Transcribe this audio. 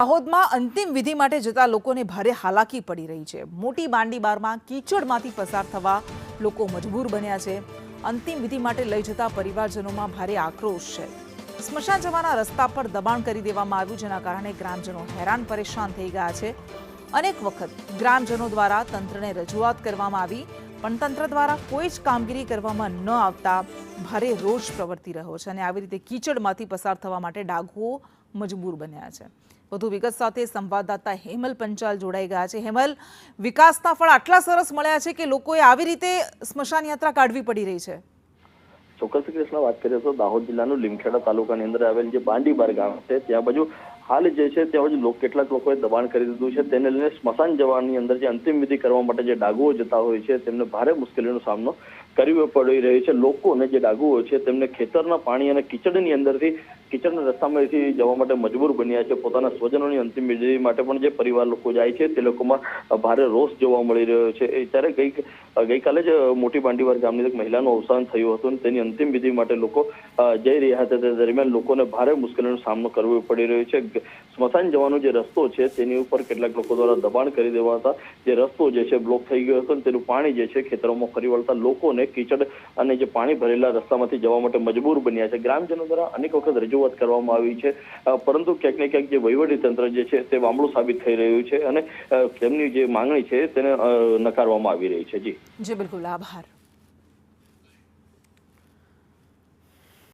દાહોદમાં અંતિમ વિધિ માટે જતા લોકોને ભારે હાલાકી પડી રહી છે। મોટી બાંડીબારમાં કીચડમાંથી પસાર થવા લોકો મજબૂર બન્યા છે। અંતિમ વિધિ માટે લઈ જતા પરિવારજનોમાં ભારે આક્રોશ છે। સ્મશાન જવાના રસ્તા પર દબાણ કરી દેવામાં આવ્યું, જેના કારણે ગ્રામજનો હેરાન પરેશાન થઈ ગયા છે। અનેક વખત ગ્રામજનો દ્વારા તંત્રને રજૂઆત કરવામાં આવી, પણ તંત્ર દ્વારા કોઈ જ કામગીરી કરવામાં ન આવતા ભારે રોષ પ્રવર્તી રહ્યો છે અને આવી રીતે કીચડમાંથી પસાર થવા માટે ડાઘુઓ મજબૂર બન્યા છે। વધુ વિગત સાથે સંવાદદાતા હેમલ પંચાલ જોડાઈ ગયા છે। હેમલ, વિકાસના ફળ આટલા સરસ મળ્યા છે કે લોકોએ આવી રીતે સ્મશાન યાત્રા કાઢવી પડી રહી છે? ચોક્કસ કૃષ્ણ, વાત કરીએ તો દાહોદ જિલ્લાનું લીમખેડા તાલુકાની અંદર આવેલ જે બાંડીબાર ગામ છે, ત્યાં બાજુ હાલ જે છે ત્યાં બાજુ કેટલાક લોકોએ દબાણ કરી દીધું છે। તેને લઈને સ્મશાન જવાની અંદર જે અંતિમ વિધિ કરવા માટે જે ડાઘુઓ જતા હોય છે તેમને ભારે મુશ્કેલીનો સામનો કરવો પડી રહ્યો છે। લોકોને જે ડાઘુઓ છે તેમને ખેતરના પાણી અને કીચડની અંદરથી કીચડના રસ્તામાંથી જવા માટે મજબૂર બન્યા છે। પોતાના સ્વજનોની અંતિમ વિધિ માટે પણ જે પરિવાર લોકો જાય છે તે લોકોમાં ભારે રોષ જોવા મળી રહ્યો છે। ત્યારે ગઈકાલે જ મોટી બાંડીવાર ગામની એક મહિલાનું અવસાન થયું હતું, તેની અંતિમ વિધિ માટે લોકો જઈ રહ્યા હતા। તે દરમિયાન લોકોને ભારે મુશ્કેલીનો સામનો કરવો પડી રહ્યો છે। સ્મશાન જવાનો જે રસ્તો છે તેની ઉપર કેટલાક લોકો દ્વારા દબાણ કરી દેવાતા જે રસ્તો જે છે બ્લોક થઈ ગયો હતો, તેનું પાણી જે છે ખેતરોમાં ફરી વળતા લોકોને કીચડ અને જે પાણી ભરેલા રસ્તામાંથી જવા માટે મજબૂર બન્યા છે। ગ્રામજનો દ્વારા અનેક વખત રજૂઆત કરવામાં આવી છે, પરંતુ ક્યાંક ને ક્યાંક જે વહીવટી તંત્ર જે છે તે વામળું સાબિત થઈ રહ્યું છે અને તેમની જે માંગણી છે તેને નકારવામાં આવી રહી છે। જી બિલકુલ, આભાર।